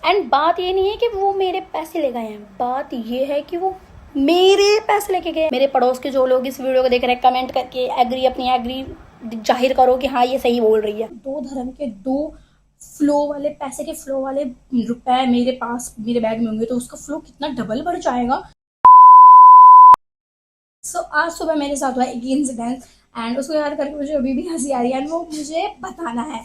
And बात ये नहीं है कि वो मेरे पैसे ले गए हैं, बात ये है कि वो मेरे पैसे लेके गए। मेरे पड़ोस के जो लोग इस वीडियो को देख रहे हैं, कमेंट करके एग्री, अपनी एग्री जाहिर करो कि हाँ ये सही बोल रही है। दो धर्म के दो फ्लो वाले पैसे के फ्लो वाले रुपए मेरे पास मेरे बैग में होंगे तो उसका फ्लो कितना डबल बढ़ जाएगा। आज सुबह मेरे साथ हुआ एक इंसिडेंट एंड उसको याद करके मुझे अभी भी हंसी आ रही है एंड वो मुझे बताना है।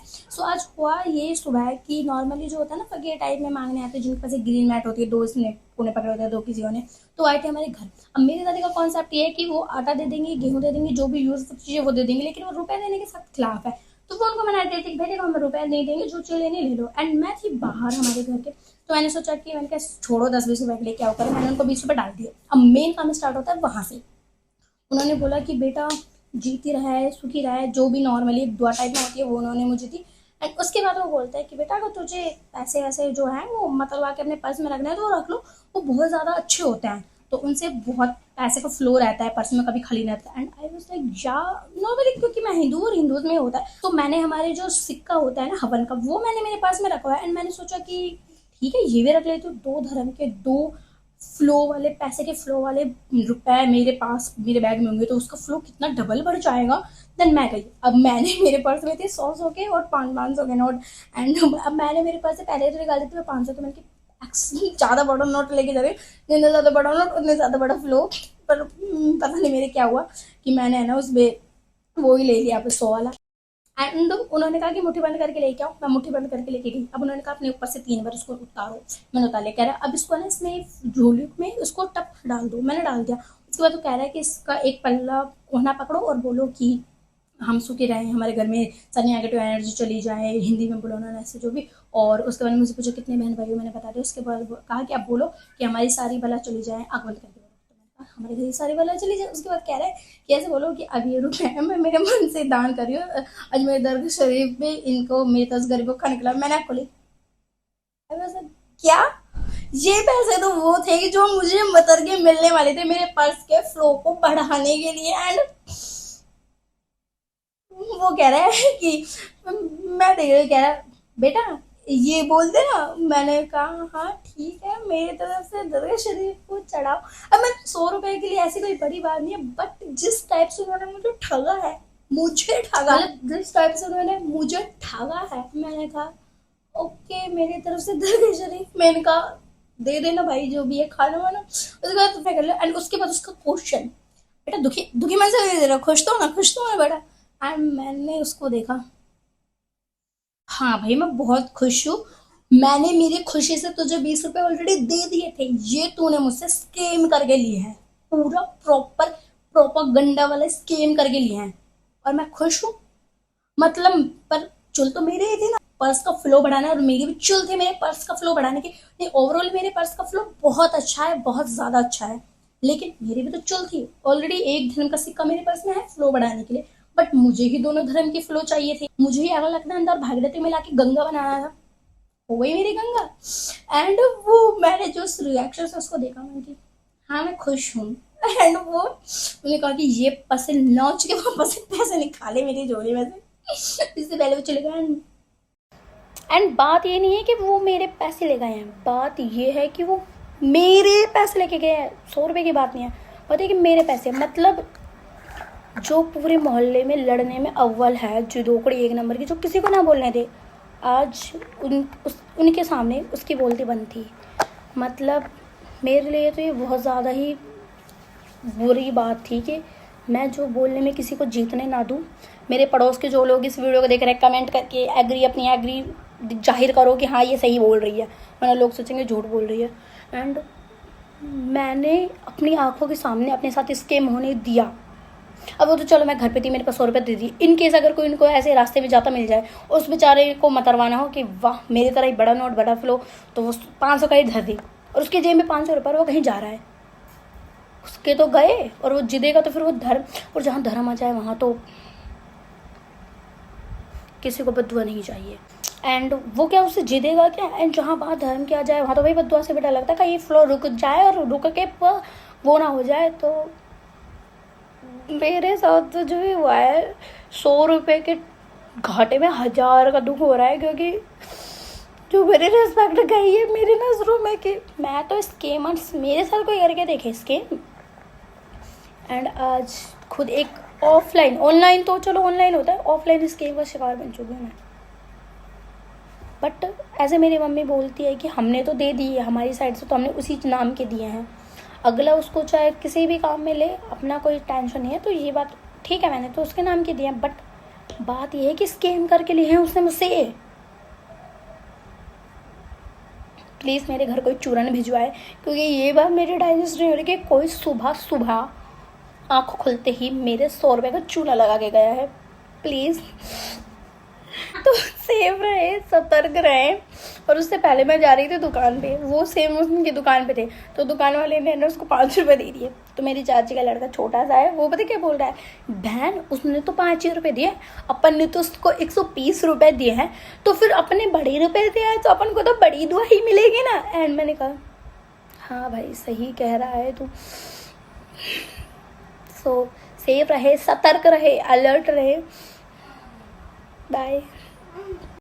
आज हुआ ये सुबह कि नॉर्मली जो होता है ना फकीर टाइप में मांगने आते हैं जिनके पास एक ग्रीन मैट होती है, दो इसने उन्हें पकड़े होते हैं, दो किसी ने तो आए थे हमारे घर। अब मेरे दादी का कॉन्सेप्ट ये है कि वो आटा दे देंगे, गेहूँ दे देंगे, जो भी यूज सब चीज़ें वो दे देंगे, लेकिन वो रुपए देने के सख्त खिलाफ है। तो वो उनको मना देती भाई देखो हम रुपए नहीं देंगे, जो चीज़ लेने ले लो। एंड मैं थी बाहर हमारे घर के, तो मैंने सोचा कि मैंने कहा छोड़ो 10-20 रुपए के लिए क्या होकर, मैंने उनको 20 रुपए डाल दिए। अब मेन काम स्टार्ट होता है वहां से। उन्होंने बोला कि बेटा जीती रहा है, सुखी रहा है, जो भी नॉर्मली दुआ टाइप में होती है वो उन्होंने मुझे दी। एंड उसके बाद वो बोलता है कि बेटा अगर तुझे पैसे वैसे जो है वो मतलब आके अपने पर्स में रखना है तो रख लो, वो बहुत ज़्यादा अच्छे होते हैं, तो उनसे बहुत पैसे का फ्लो रहता है, पर्स में कभी खाली रहता है। एंड आई वाज लाइक या नॉर्मली क्योंकि मैं हिंदू और हिंदूज में होता है तो मैंने हमारे जो सिक्का होता है ना हवन का, वो मैंने मेरे पास में रखा हुआ है। एंड मैंने सोचा कि ठीक है ये भी रख लेती हूँ। दो धर्म के दो फ्लो वाले पैसे के फ्लो वाले रुपए मेरे पास मेरे बैग में होंगे तो उसका फ्लो कितना डबल बढ़ जाएगा। देन मैं गई, अब मैंने मेरे पर्स में थे 100 के और 500 के नोट। एंड अब मैंने मेरे पर्स से पहले तो निकाल दी थी मैं 500, तो मैंने ज़्यादा बड़ा नोट लेके जा रही हूँ, जितना ज़्यादा बड़ा नोट उतने ज़्यादा बड़ा फ्लो। पर पता नहीं मेरे क्या हुआ कि मैंने है ना उसमें वो ही ले लिया 100 वाला। एंड उन्होंने कहा कि मुट्ठी बंद करके लेके आओ, मैं मुट्ठी बंद करके लेके गई। अब उन्होंने कहा अपने ऊपर से 3 बार उसको उतारो, मैंने उतार लिया। कह रहा है अब इसको ना इसमें झोली में उसको टप डाल दो, मैंने डाल दिया। उसके बाद वो कह रहा है कि इसका एक पल्ला कोहना पकड़ो और बोलो कि हम सुखी रहें, हमारे घर में सारी नेगेटिव एनर्जी चली जाए, हिंदी में बोलो ना ऐसे जो भी। और उसके बाद मुझे पूछा कितने बहन भाई हो, मैंने बता दिया। उसके बाद कहा कि आप बोलो कि हमारी सारी बला चली जाए, आँख बंद करके हमारे घर सारी बला चली जाए। उसके बाद कह रहा है कि ऐसे बोलो कि अब ये रुपए मैं मेरे मन से दान कर रही हूँ अजमेर दरगाह शरीफ में, इनको मेरे 10 गरीबों का निकला। मैंने खोली क्या ये पैसे तो वो थे कि जो मुझे मतर के मिलने वाले थे मेरे पर्स के फ्लो को बढ़ाने के लिए। एंड वो कह रहा है कि मैं देख रही, कह रहा बेटा ये बोल दे ना। मैंने कहा हाँ ठीक है, मेरी तरफ से दरगाह शरीफ को चढ़ाओ। अब मैं 100 रुपए के लिए ऐसी कोई बड़ी बात नहीं है, बट जिस टाइप से उन्होंने मुझे ठगा है, मुझे ठगा, जिस टाइप से उन्होंने मुझे ठगा है, मैंने कहा ओके मेरी तरफ से दरगाह शरीफ। मैंने कहा दे देना भाई जो भी है खाना वाना। उसके बाद तो कर लो। एंड उसके बाद उसका क्वेश्चन, बेटा दुखी दुखी मन से दे रहा, खुश तो ना, खुश तो ना बेटा। एंड मैंने उसको देखा, हाँ भाई मैं बहुत खुश हूँ, मैंने मेरी खुशी से तुझे 20 रुपए ऑलरेडी दे दिए थे, ये तूने मुझसे स्केम करके लिए हैं, पूरा प्रॉपर प्रोपागंडा वाला स्केम करके लिए हैं और मैं खुश हूँ। मतलब पर चुल तो मेरे ही थे ना पर्स का फ्लो बढ़ाना, और मेरी भी चुल थे मेरे पर्स का फ्लो बढ़ाने की। नहीं ओवरऑल मेरे पर्स का फ्लो बहुत अच्छा है, बहुत ज्यादा अच्छा है, लेकिन मेरी भी तो चुल थी। ऑलरेडी एक धर्म का सिक्का मेरे पर्स में है फ्लो बढ़ाने के लिए, बट मुझे ही दोनों धर्म के फ्लो चाहिए थे, मुझे ही अलग लगना अंदर भागीरथी में लाके गंगा बनाना था, हो गई मेरी गंगा। एंड वो मैंने जो रिएक्शन उसको देखा, मैंने की हाँ मैं खुश हूँ। एंड वो उन्होंने कहा कि ये पैसे लॉन्च के वापस पैसे निकाले मेरी झोली में से, इससे पहले वो चले गए। एंड बात ये नहीं है कि वो मेरे पैसे ले गए हैं, बात ये है कि वो मेरे पैसे लेके गए हैं। 100 रुपए की बात नहीं है, बात है कि मेरे पैसे, मतलब जो पूरे मोहल्ले में लड़ने में अव्वल है, जो दोकड़ी 1 नंबर की, जो किसी को ना बोलने दे, आज उनके सामने उसकी बोलती बंद थी। मतलब मेरे लिए तो ये बहुत ज़्यादा ही बुरी बात थी कि मैं जो बोलने में किसी को जीतने ना दूँ। मेरे पड़ोस के जो लोग इस वीडियो को देख रहे हैं, कमेंट करके एग्री, अपनी एग्री जाहिर करो कि हाँ ये सही बोल रही है, वरना लोग सोचेंगे झूठ बोल रही है। एंड मैंने अपनी आंखों के सामने अपने साथ स्कैम होने दिया। अब वो तो चलो मैं घर पे थी, मेरे पास 100 रुपये दे दी, इन केस अगर कोई इनको ऐसे रास्ते में जाता मिल जाए, उस बेचारे को मतरवाना हो कि वाह मेरी तरह ही बड़ा नोट बड़ा फ्लो, तो वो 500 का ही धर दी और उसके जेब में 500 रुपये, वो कहीं जा रहा है, उसके तो गए और वो जिदेगा तो फिर वो धर्म, और जहाँ धर्म आ जाए वहाँ तो किसी को बद्दुआ नहीं चाहिए। एंड वो क्या उससे जिदेगा क्या, एंड जहाँ बात धर्म की आ जाए वहाँ तो भाई बद्दुआ से बेटा लगता है कहीं फ्लो रुक जाए और रुक के वो ना हो जाए। तो मेरे साथ तो जो भी हुआ है, 100 रुपये के घाटे में 1000 का दुख हो रहा है, क्योंकि जो मेरी रिस्पेक्ट गई है मेरी नज़रों में कि मैं तो स्कैमर्स मेरे साथ कोई करके देखे स्कैम। एंड आज खुद एक ऑफलाइन, ऑनलाइन तो चलो ऑनलाइन होता है, ऑफलाइन स्कैम का शिकार बन चुकी हूँ मैं। बट ऐसे मेरी मम्मी बोलती है कि हमने तो दे दी है हमारी साइड से, तो हमने उसी नाम के दिए हैं, अगला उसको चाहे किसी भी काम में ले, अपना कोई टेंशन नहीं है। तो ये बात ठीक है, मैंने तो उसके नाम के दिए हैं, बट बात ये है कि स्कैम करके लिए हैं उसने मुझसे। प्लीज़ मेरे घर कोई चूरन भिजवाए, क्योंकि ये बात मेरी डाइजेस्ट नहीं हो रही कि कोई सुबह सुबह आँख खुलते ही मेरे 100 रुपये का चूल्हा लगा के गया है। प्लीज़ तो सेफ रहे, सतर्क रहे। और उससे पहले मैं जा रही थी दुकान पे, वो सेम उनकी दुकान पे थे, तो दुकान वाले ने उसको 5 रुपये दे दिए। तो मेरी चाची का लड़का छोटा सा है, वो पता क्या बोल रहा है, बहन उसने तो 5 रुपये दिए, अपन ने तो उसको 120 रुपये दिए हैं, तो फिर अपने बड़े रुपये दिए हैं, तो अपन को तो बड़ी दुआ ही मिलेगी ना। एंड मैंने कहा हाँ भाई सही कह रहा है तू। सो सेफ रहे, सतर्क रहे, अलर्ट रहे। बाय।